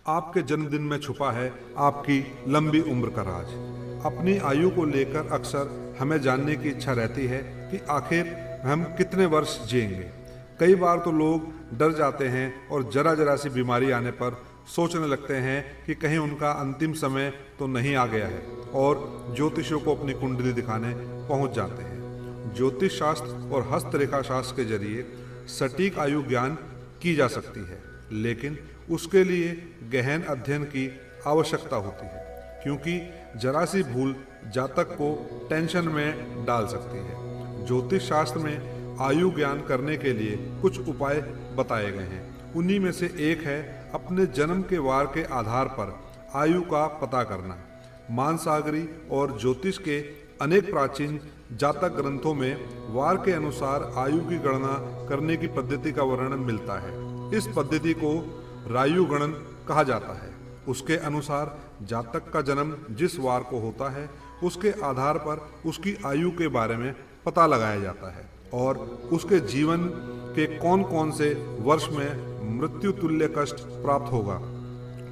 आपके जन्मदिन में छुपा है आपकी लंबी उम्र का राज। अपनी आयु को लेकर अक्सर हमें जानने की इच्छा रहती है कि आखिर हम कितने वर्ष जिएंगे। कई बार तो लोग डर जाते हैं और जरा जरा सी बीमारी आने पर सोचने लगते हैं कि कहीं उनका अंतिम समय तो नहीं आ गया है और ज्योतिषियों को अपनी कुंडली दिखाने पहुंच जाते हैं। ज्योतिष शास्त्र और हस्तरेखा शास्त्र के जरिए सटीक आयु ज्ञान की जा सकती है, लेकिन उसके लिए गहन अध्ययन की आवश्यकता होती है, क्योंकि जरा सी भूल जातक को टेंशन में डाल सकती है। ज्योतिष शास्त्र में आयु ज्ञान करने के लिए कुछ उपाय बताए गए हैं। उन्हीं में से एक है अपने जन्म के वार के आधार पर आयु का पता करना। मानसागरी और ज्योतिष के अनेक प्राचीन जातक ग्रंथों में वार के अनुसार आयु की गणना करने की पद्धति का वर्णन मिलता है। इस पद्धति को रायु गणन कहा जाता है। उसके अनुसार जातक का जन्म जिस वार को होता है उसके आधार पर उसकी आयु के बारे में पता लगाया जाता है और उसके जीवन के कौन कौन से वर्ष में मृत्यु तुल्य कष्ट प्राप्त होगा।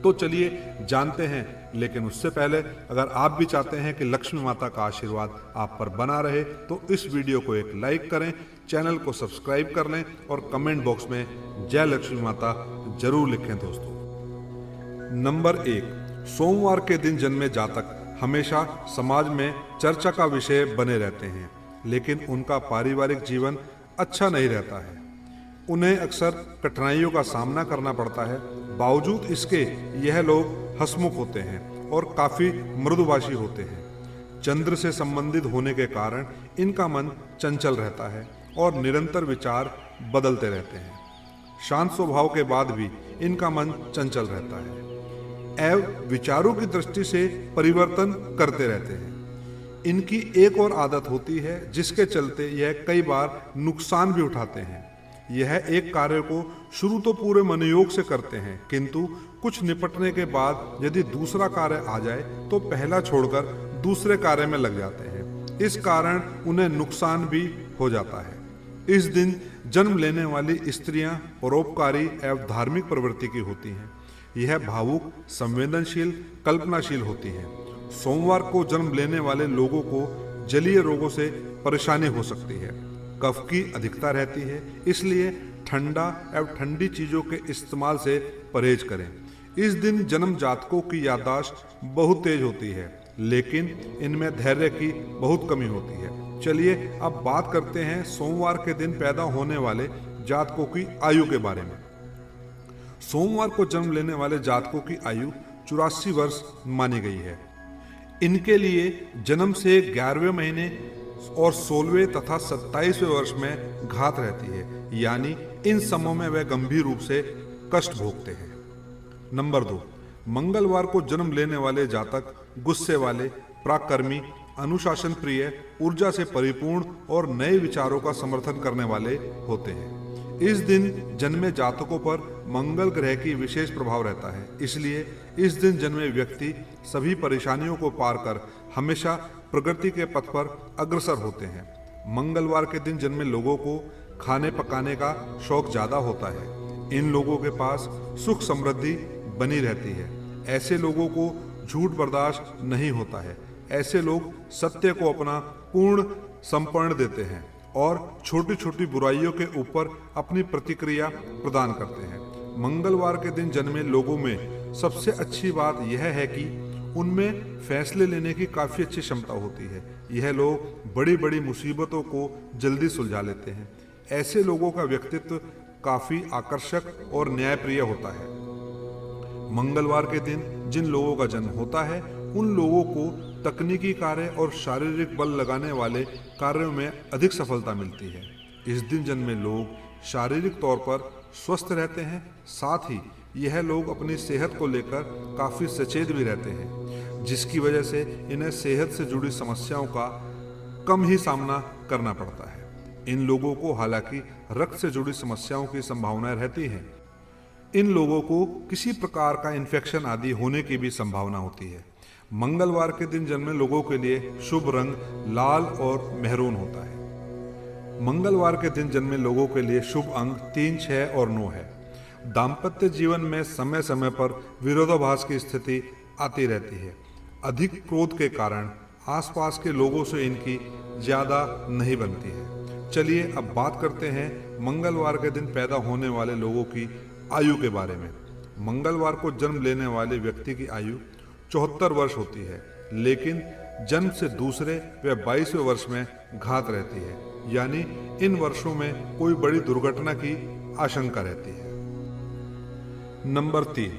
तो चलिए जानते हैं, लेकिन उससे पहले अगर आप भी चाहते हैं कि लक्ष्मी माता का आशीर्वाद आप पर बना रहे तो इस वीडियो को एक लाइक करें, चैनल को सब्सक्राइब कर लें और कमेंट बॉक्स में जय लक्ष्मी माता जरूर लिखें दोस्तों। नंबर 1, सोमवार के दिन जन्मे जातक हमेशा समाज में चर्चा का विषय बने रहते हैं, लेकिन उनका पारिवारिक जीवन अच्छा नहीं रहता है। उन्हें अक्सर कठिनाइयों का सामना करना पड़ता है। बावजूद इसके यह लोग हंसमुख होते हैं और काफी मृदुभाषी होते हैं। चंद्र से संबंधित होने के कारण इनका मन चंचल रहता है और निरंतर विचार बदलते रहते हैं। शांत स्वभाव के बाद भी इनका मन चंचल रहता है एवं विचारों की दृष्टि से परिवर्तन करते रहते हैं। इनकी एक और आदत होती है जिसके चलते यह कई बार नुकसान भी उठाते हैं। यह एक कार्य को शुरू तो पूरे मनोयोग से करते हैं, किंतु कुछ निपटने के बाद यदि दूसरा कार्य आ जाए तो पहला छोड़कर दूसरे कार्य में लग जाते हैं। इस कारण उन्हें नुकसान भी हो जाता है। इस दिन जन्म लेने वाली स्त्रियां परोपकारी एवं धार्मिक प्रवृत्ति की होती हैं। यह भावुक, संवेदनशील, कल्पनाशील होती हैं। सोमवार को जन्म लेने वाले लोगों को जलीय रोगों से परेशानी हो सकती है। कफ की अधिकता रहती है, इसलिए ठंडा एवं ठंडी चीजों के इस्तेमाल से परहेज करें। इस दिन जन्म जातकों की याददाश्त बहुत तेज होती है, लेकिन इनमें धैर्य की बहुत कमी होती है। चलिए अब बात करते हैं सोमवार के दिन पैदा होने वाले जातकों की आयु के बारे में। सोमवार को जन्म लेने वाले जातकों की आयु 84 वर्ष मानी गई है। इनके लिए जन्म से 11वें महीने और 16वें तथा 27वें वर्ष में घात रहती है, यानी इन समयों में वे गंभीर रूप से कष्ट भोगते हैं। नंबर 2, मंगलवार को जन्म लेने वाले जातक गुस्से वाले, पराक्रमी, अनुशासन प्रिय, ऊर्जा से परिपूर्ण और नए विचारों का समर्थन करने वाले होते हैं। इस दिन जन्मे जातकों पर मंगल ग्रह की विशेष प्रभाव रहता है, इसलिए इस दिन जन्मे व्यक्ति सभी परेशानियों को पार कर हमेशा प्रगति के पथ पर अग्रसर होते हैं। मंगलवार के दिन जन्मे लोगों को खाने पकाने का शौक ज्यादा होता है। इन लोगों के पास सुख समृद्धि बनी रहती है। ऐसे लोगों को झूठ बर्दाश्त नहीं होता है। ऐसे लोग सत्य को अपना पूर्ण समर्पण देते हैं और छोटी छोटी बुराइयों के ऊपर अपनी प्रतिक्रिया प्रदान करते हैं। मंगलवार के दिन जन्मे लोगों में सबसे अच्छी बात यह है कि उनमें फैसले लेने की काफ़ी अच्छी क्षमता होती है। यह लोग बड़ी बड़ी मुसीबतों को जल्दी सुलझा लेते हैं। ऐसे लोगों का व्यक्तित्व काफ़ी आकर्षक और न्यायप्रिय होता है। मंगलवार के दिन जिन लोगों का जन्म होता है उन लोगों को तकनीकी कार्य और शारीरिक बल लगाने वाले कार्यों में अधिक सफलता मिलती है। इस दिन जन्मे लोग शारीरिक तौर पर स्वस्थ रहते हैं, साथ ही यह लोग अपनी सेहत को लेकर काफ़ी सचेत भी रहते हैं, जिसकी वजह से इन्हें सेहत से जुड़ी समस्याओं का कम ही सामना करना पड़ता है। इन लोगों को हालांकि रक्त से जुड़ी समस्याओं की संभावना रहती है। इन लोगों को किसी प्रकार का इन्फेक्शन आदि होने की भी संभावना होती है। मंगलवार के दिन जन्मे लोगों के लिए शुभ रंग लाल और मेहरून होता है। मंगलवार के दिन जन्मे लोगों के लिए शुभ अंक 3, 6 और 9 है। दाम्पत्य जीवन में समय समय पर विरोधाभास की स्थिति आती रहती है। अधिक क्रोध के कारण आसपास के लोगों से इनकी ज़्यादा नहीं बनती है। चलिए अब बात करते हैं मंगलवार के दिन पैदा होने वाले लोगों की आयु के बारे में। मंगलवार को जन्म लेने वाले व्यक्ति की आयु 74 वर्ष होती है, लेकिन जन्म से दूसरे व 22वें वर्ष में घात रहती है, यानी इन वर्षों में कोई बड़ी दुर्घटना की आशंका रहती है। नंबर 3,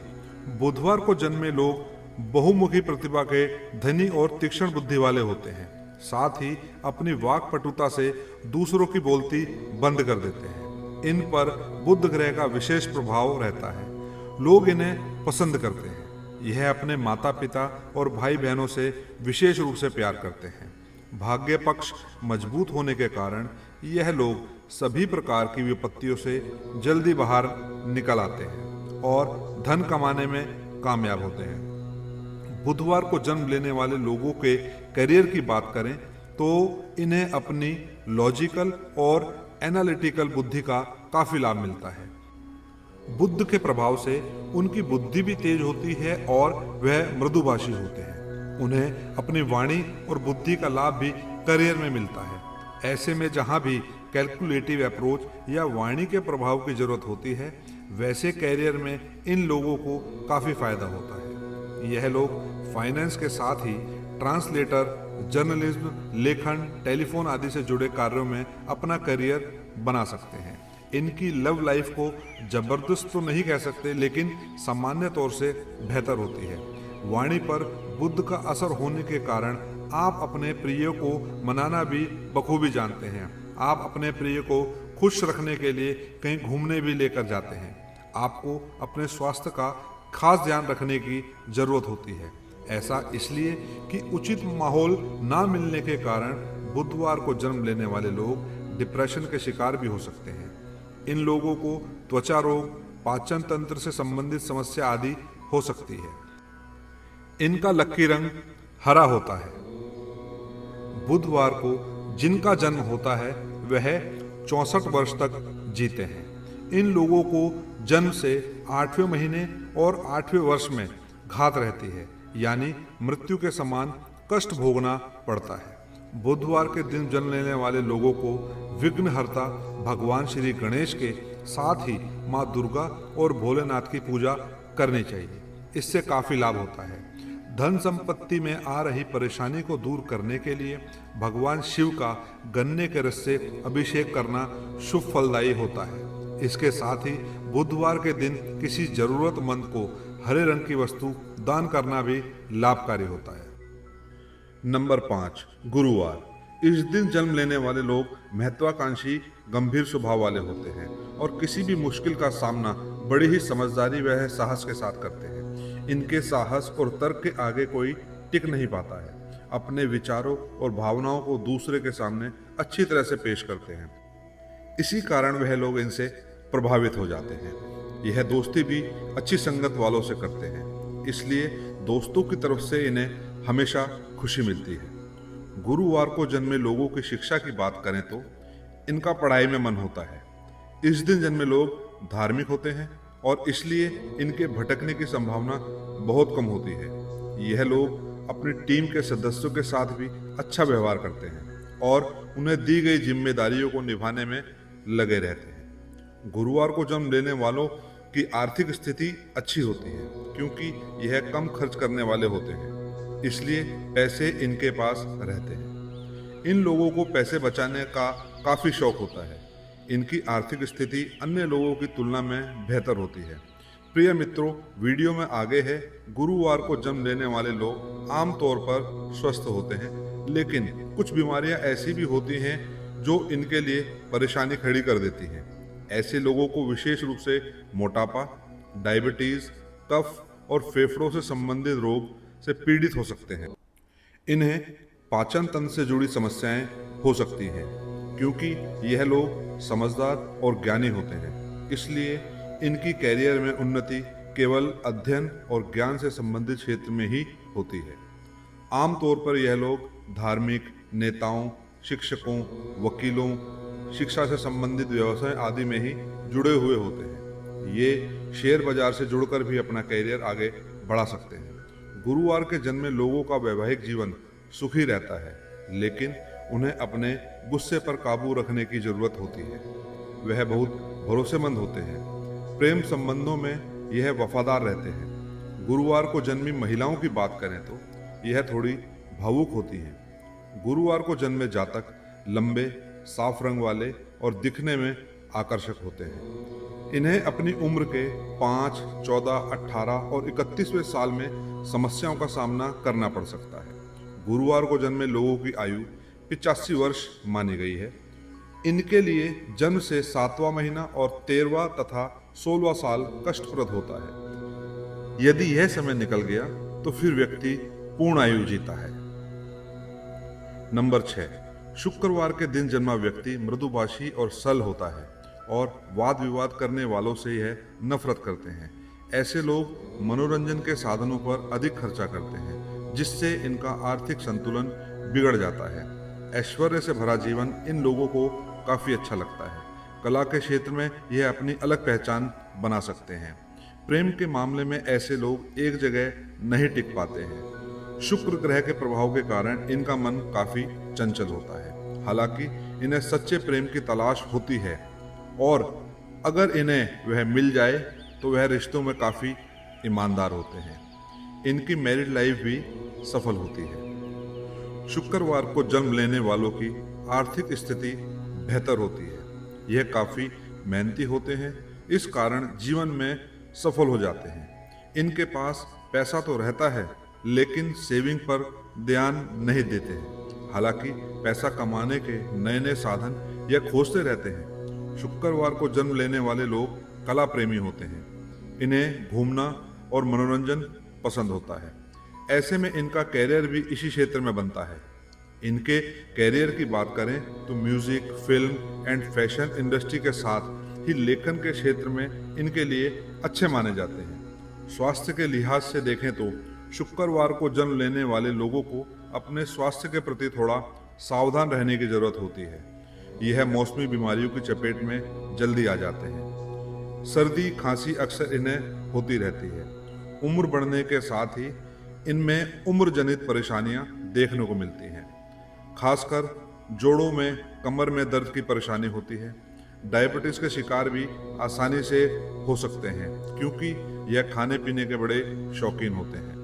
बुधवार को जन्मे लोग बहुमुखी प्रतिभा के धनी और तीक्ष्ण बुद्धि वाले होते हैं। साथ ही अपनी वाक्पटुता से दूसरों की बोलती बंद कर देते हैं। इन पर बुध ग्रह का विशेष प्रभाव रहता है। लोग इन्हें पसंद करते हैं। यह अपने माता पिता और भाई बहनों से विशेष रूप से प्यार करते हैं। भाग्य पक्ष मजबूत होने के कारण यह लोग सभी प्रकार की विपत्तियों से जल्दी बाहर निकल आते हैं और धन कमाने में कामयाब होते हैं। बुधवार को जन्म लेने वाले लोगों के करियर की बात करें तो इन्हें अपनी लॉजिकल और एनालिटिकल बुद्धि का काफी लाभ मिलता है। बुध के प्रभाव से उनकी बुद्धि भी तेज होती है और वह मृदुभाषी होते हैं। उन्हें अपनी वाणी और बुद्धि का लाभ भी करियर में मिलता है। ऐसे में जहां भी कैलकुलेटिव अप्रोच या वाणी के प्रभाव की जरूरत होती है, वैसे करियर में इन लोगों को काफी फायदा होता है। यह लोग फाइनेंस के साथ ही ट्रांसलेटर, जर्नलिज्म, लेखन, टेलीफोन आदि से जुड़े कार्यों में अपना करियर बना सकते हैं। इनकी लव लाइफ को जबरदस्त तो नहीं कह सकते, लेकिन सामान्य तौर से बेहतर होती है। वाणी पर बुध का असर होने के कारण आप अपने प्रिय को मनाना भी बखूबी जानते हैं। आप अपने प्रिय को खुश रखने के लिए कहीं घूमने भी लेकर जाते हैं। आपको अपने स्वास्थ्य का खास ध्यान रखने की जरूरत होती है। ऐसा इसलिए कि उचित माहौल ना मिलने के कारण बुधवार को जन्म लेने वाले लोग डिप्रेशन के शिकार भी हो सकते हैं। इन लोगों को त्वचा रोग, पाचन तंत्र से संबंधित समस्या आदि हो सकती है। इनका लकी रंग हरा होता है। बुधवार को जिनका जन्म होता है वह 64 वर्ष तक जीते हैं। इन लोगों को जन्म से 8वें महीने और 8वें वर्ष में घात रहती है, यानी मृत्यु के समान कष्ट भोगना पड़ता है। बुधवार के दिन जन्म लेने वाले लोगों को विघ्नहर्ता भगवान श्री गणेश के साथ ही माँ दुर्गा और भोलेनाथ की पूजा करनी चाहिए। इससे काफी लाभ होता है। धन संपत्ति में आ रही परेशानी को दूर करने के लिए भगवान शिव का गन्ने के रस से अभिषेक करना शुभ फलदायी होता है। इसके साथ ही बुधवार के दिन किसी जरूरतमंद को हरे रंग की वस्तु दान करना भी लाभकारी होता है। नंबर 5, गुरुवार। इस दिन जन्म लेने वाले लोग महत्वाकांक्षी, गंभीर स्वभाव वाले होते हैं और किसी भी मुश्किल का सामना बड़ी ही समझदारी व साहस के साथ करते हैं। इनके साहस और तर्क के आगे कोई टिक नहीं पाता है। अपने विचारों और भावनाओं को दूसरे के सामने अच्छी तरह से पेश करते हैं। इसी कारण वह लोग इनसे प्रभावित हो जाते हैं। यह दोस्ती भी अच्छी संगत वालों से करते हैं, इसलिए दोस्तों की तरफ से इन्हें हमेशा खुशी मिलती है। गुरुवार को जन्मे लोगों की शिक्षा की बात करें तो इनका पढ़ाई में मन होता है। इस दिन जन्मे लोग धार्मिक होते हैं और इसलिए इनके भटकने की संभावना बहुत कम होती है। यह लोग अपनी टीम के सदस्यों के साथ भी अच्छा व्यवहार करते हैं और उन्हें दी गई जिम्मेदारियों को निभाने में लगे रहते हैं। गुरुवार को जन्म लेने वालों की आर्थिक स्थिति अच्छी होती है, क्योंकि यह कम खर्च करने वाले होते हैं, इसलिए पैसे इनके पास रहते हैं। इन लोगों को पैसे बचाने का काफ़ी शौक होता है। इनकी आर्थिक स्थिति अन्य लोगों की तुलना में बेहतर होती है। प्रिय मित्रों, वीडियो में आगे है, गुरुवार को जन्म लेने वाले लोग आमतौर पर स्वस्थ होते हैं, लेकिन कुछ बीमारियां ऐसी भी होती हैं जो इनके लिए परेशानी खड़ी कर देती हैं। ऐसे लोगों को विशेष रूप से मोटापा, डायबिटीज, कफ और फेफड़ों से संबंधित रोग से पीड़ित हो सकते हैं। इन्हें पाचन तंत्र से जुड़ी समस्याएं हो सकती हैं, क्योंकि यह लोग समझदार और ज्ञानी होते हैं। इसलिए इनकी कैरियर में उन्नति केवल अध्ययन और ज्ञान से संबंधित क्षेत्र में ही होती है। आमतौर पर यह लोग धार्मिक नेताओं, शिक्षकों, वकीलों, शिक्षा से संबंधित व्यवसाय आदि में ही जुड़े हुए होते हैं। ये शेयर बाजार से जुड़कर भी अपना कैरियर आगे बढ़ा सकते हैं। गुरुवार के जन्मे लोगों का वैवाहिक जीवन सुखी रहता है, लेकिन उन्हें अपने गुस्से पर काबू रखने की जरूरत होती है। वह बहुत भरोसेमंद होते हैं। प्रेम संबंधों में यह वफादार रहते हैं। गुरुवार को जन्मी महिलाओं की बात करें तो यह थोड़ी भावुक होती हैं। गुरुवार को जन्मे जातक लंबे, साफ रंग वाले और दिखने में आकर्षक होते हैं। इन्हें अपनी उम्र के 5, 14, 18 और 31वें साल में समस्याओं का सामना करना पड़ सकता है। गुरुवार को जन्मे लोगों की आयु 85 वर्ष मानी गई है। इनके लिए जन्म से 7वां महीना और 13वां तथा 16वां साल कष्टप्रद होता है। यदि यह समय निकल गया तो फिर व्यक्ति पूर्ण आयु जीता है। नंबर 6, शुक्रवार के दिन जन्मा व्यक्ति मृदुभाषी और सरल होता है और वाद विवाद करने वालों से यह नफरत करते हैं। ऐसे लोग मनोरंजन के साधनों पर अधिक खर्चा करते हैं, जिससे इनका आर्थिक संतुलन बिगड़ जाता है। ऐश्वर्य से भरा जीवन इन लोगों को काफी अच्छा लगता है। कला के क्षेत्र में यह अपनी अलग पहचान बना सकते हैं। प्रेम के मामले में ऐसे लोग एक जगह नहीं टिक पाते हैं। शुक्र ग्रह के प्रभाव के कारण इनका मन काफी चंचल होता है। हालांकि इन्हें सच्चे प्रेम की तलाश होती है और अगर इन्हें वह मिल जाए तो वह रिश्तों में काफी ईमानदार होते हैं। इनकी मैरिड लाइफ भी सफल होती है। शुक्रवार को जन्म लेने वालों की आर्थिक स्थिति बेहतर होती है। यह काफी मेहनती होते हैं, इस कारण जीवन में सफल हो जाते हैं। इनके पास पैसा तो रहता है, लेकिन सेविंग पर ध्यान नहीं देते हैं। हालांकि पैसा कमाने के नए नए साधन यह खोजते रहते हैं। शुक्रवार को जन्म लेने वाले लोग कला प्रेमी होते हैं। इन्हें घूमना और मनोरंजन पसंद होता है। ऐसे में इनका कैरियर भी इसी क्षेत्र में बनता है। इनके कैरियर की बात करें तो music, film and fashion industry के साथ ही लेखन के क्षेत्र में इनके लिए अच्छे माने जाते हैं। स्वास्थ्य के लिहाज से देखें तो शुक्रवार को जन्म लेने वाले लोगों को अपने स्वास्थ्य के प्रति थोड़ा सावधान रहने की जरूरत होती है। यह मौसमी बीमारियों की चपेट में जल्दी आ जाते हैं। सर्दी, खांसी अक्सर इन्हें होती रहती है। उम्र बढ़ने के साथ ही इनमें उम्र जनित परेशानियां देखने को मिलती हैं। खासकर जोड़ों में, कमर में दर्द की परेशानी होती है। डायबिटीज के शिकार भी आसानी से हो सकते हैं, क्योंकि यह खाने पीने के बड़े शौकीन होते हैं।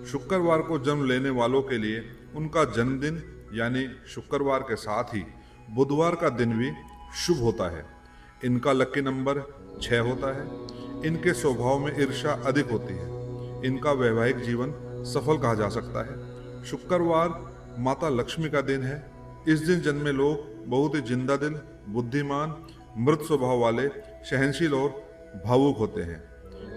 शुक्रवार को जन्म लेने वालों के लिए उनका जन्मदिन यानी शुक्रवार के साथ ही बुधवार का दिन भी शुभ होता है। इनका लकी नंबर 6 होता है। इनके स्वभाव में ईर्ष्या अधिक होती है। इनका वैवाहिक जीवन सफल कहा जा सकता है। शुक्रवार माता लक्ष्मी का दिन है। इस दिन जन्मे लोग बहुत ही जिंदा दिल, बुद्धिमान, मृत स्वभाव वाले, सहनशील और भावुक होते हैं।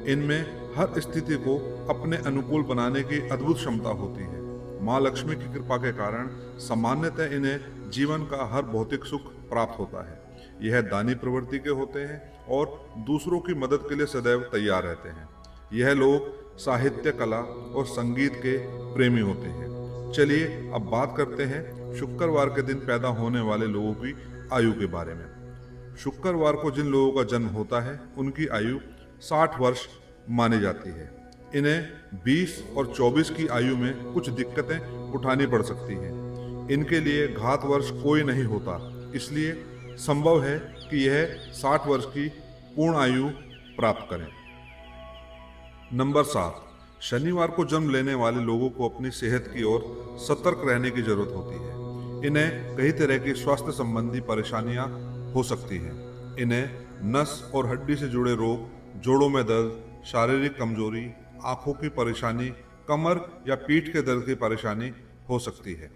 इनमें हर स्थिति को अपने अनुकूल बनाने की अद्भुत क्षमता होती है। माँ लक्ष्मी की कृपा के कारण सामान्यतः इन्हें जीवन का हर भौतिक सुख प्राप्त होता है। यह दानी प्रवृत्ति के होते हैं और दूसरों की मदद के लिए सदैव तैयार रहते हैं। यह लोग साहित्य, कला और संगीत के प्रेमी होते हैं। चलिए अब बात करते हैं शुक्रवार के दिन पैदा होने वाले लोगों की आयु के बारे में। शुक्रवार को जिन लोगों का जन्म होता है उनकी आयु 60 वर्ष मानी जाती है। इन्हें 20 और 24 की आयु में कुछ दिक्कतें उठानी पड़ सकती हैं। इनके लिए घात वर्ष कोई नहीं होता, इसलिए संभव है कि यह 60 वर्ष की पूर्ण आयु प्राप्त करें। नंबर 7, शनिवार को जन्म लेने वाले लोगों को अपनी सेहत की ओर सतर्क रहने की जरूरत होती है। इन्हें कई तरह की स्वास्थ्य संबंधी परेशानियां हो सकती हैं। इन्हें नस और हड्डी से जुड़े रोग, जोड़ों में दर्द, शारीरिक कमजोरी, आंखों की परेशानी, कमर या पीठ के दर्द की परेशानी हो सकती है।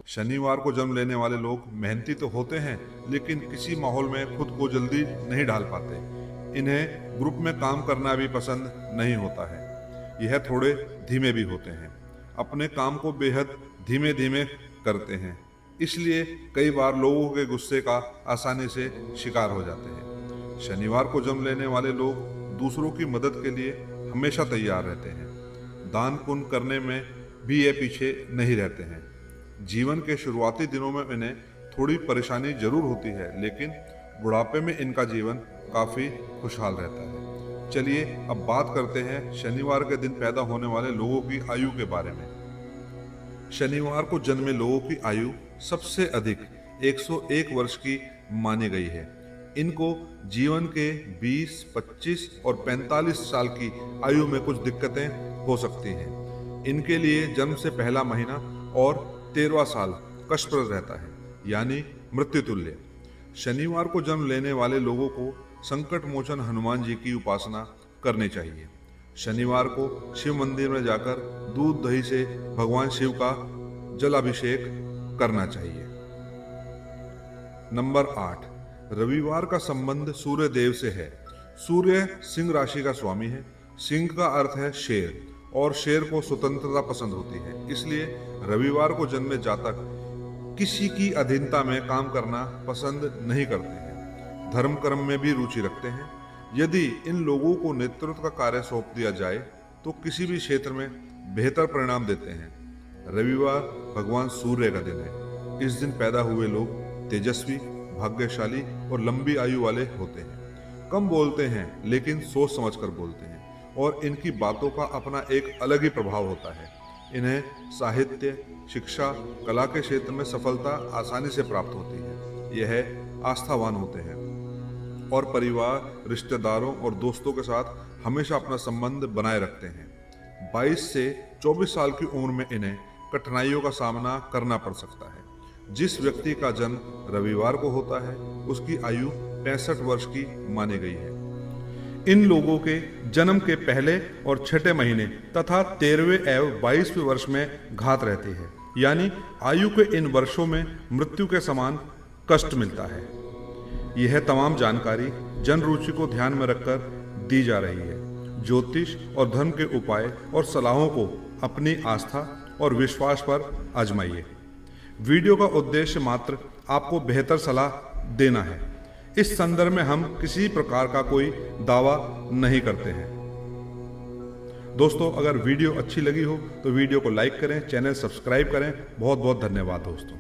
शनिवार को जन्म लेने वाले लोग मेहनती तो होते हैं, लेकिन किसी माहौल में खुद को जल्दी नहीं ढाल पाते। इन्हें ग्रुप में काम करना भी पसंद नहीं होता है। यह थोड़े धीमे भी होते हैं। अपने काम को बेहद धीमे धीमे करते हैं, इसलिए कई बार लोगों के गुस्से का आसानी से शिकार हो जाते हैं। शनिवार को जन्म लेने वाले लोग दूसरों की मदद के लिए हमेशा तैयार रहते हैं। दान पुण्य करने में भी ये पीछे नहीं रहते हैं। जीवन के शुरुआती दिनों में इन्हें थोड़ी परेशानी जरूर होती है, लेकिन बुढ़ापे में इनका जीवन काफी खुशहाल रहता है। चलिए अब बात करते हैं शनिवार के दिन पैदा होने वाले लोगों की आयु के बारे में। शनिवार को जन्मे लोगों की आयु सबसे अधिक 101 वर्ष की मानी गई है। इनको जीवन के 20, 25 और 45 साल की आयु में कुछ दिक्कतें हो सकती हैं। इनके लिए जन्म से पहला महीना और 13वां साल कष्टप्रद रहता है, यानी मृत्यु तुल्य। शनिवार को जन्म लेने वाले लोगों को संकट मोचन हनुमान जी की उपासना करनी चाहिए। शनिवार को शिव मंदिर में जाकर दूध दही से भगवान शिव का जलाभिषेक करना चाहिए। नंबर 8, रविवार का संबंध सूर्य देव से है। सूर्य सिंह राशि का स्वामी है। सिंह का अर्थ है शेर, और शेर को स्वतंत्रता पसंद होती है। इसलिए रविवार को जन्मे जातक किसी की अधीनता में काम करना पसंद नहीं करते हैं। धर्म कर्म में भी रुचि रखते हैं। यदि इन लोगों को नेतृत्व का कार्य सौंप दिया जाए तो किसी भी क्षेत्र में बेहतर परिणाम देते हैं। रविवार भगवान सूर्य का दिन है। इस दिन पैदा हुए लोग तेजस्वी, भाग्यशाली और लंबी आयु वाले होते हैं। कम बोलते हैं लेकिन सोच समझकर बोलते हैं, और इनकी बातों का अपना एक अलग ही प्रभाव होता है। इन्हें साहित्य, शिक्षा, कला के क्षेत्र में सफलता आसानी से प्राप्त होती है। यह आस्थावान होते हैं और परिवार, रिश्तेदारों और दोस्तों के साथ हमेशा अपना संबंध बनाए रखते हैं। 22 से 24 साल की उम्र में इन्हें कठिनाइयों का सामना करना पड़ सकता है। जिस व्यक्ति का जन्म रविवार को होता है उसकी आयु 65 वर्ष की मानी गई है। इन लोगों के जन्म के पहले और छठे महीने तथा 13वें एवं 22वें वर्ष में घात रहती है, यानी आयु के इन वर्षों में मृत्यु के समान कष्ट मिलता है। यह तमाम जानकारी जन रुचि को ध्यान में रखकर दी जा रही है। ज्योतिष और धर्म के उपाय और सलाहों को अपनी आस्था और विश्वास पर आजमाइए। वीडियो का उद्देश्य मात्र आपको बेहतर सलाह देना है। इस संदर्भ में हम किसी प्रकार का कोई दावा नहीं करते हैं। दोस्तों, अगर वीडियो अच्छी लगी हो तो वीडियो को लाइक करें, चैनल सब्सक्राइब करें। बहुत बहुत धन्यवाद दोस्तों।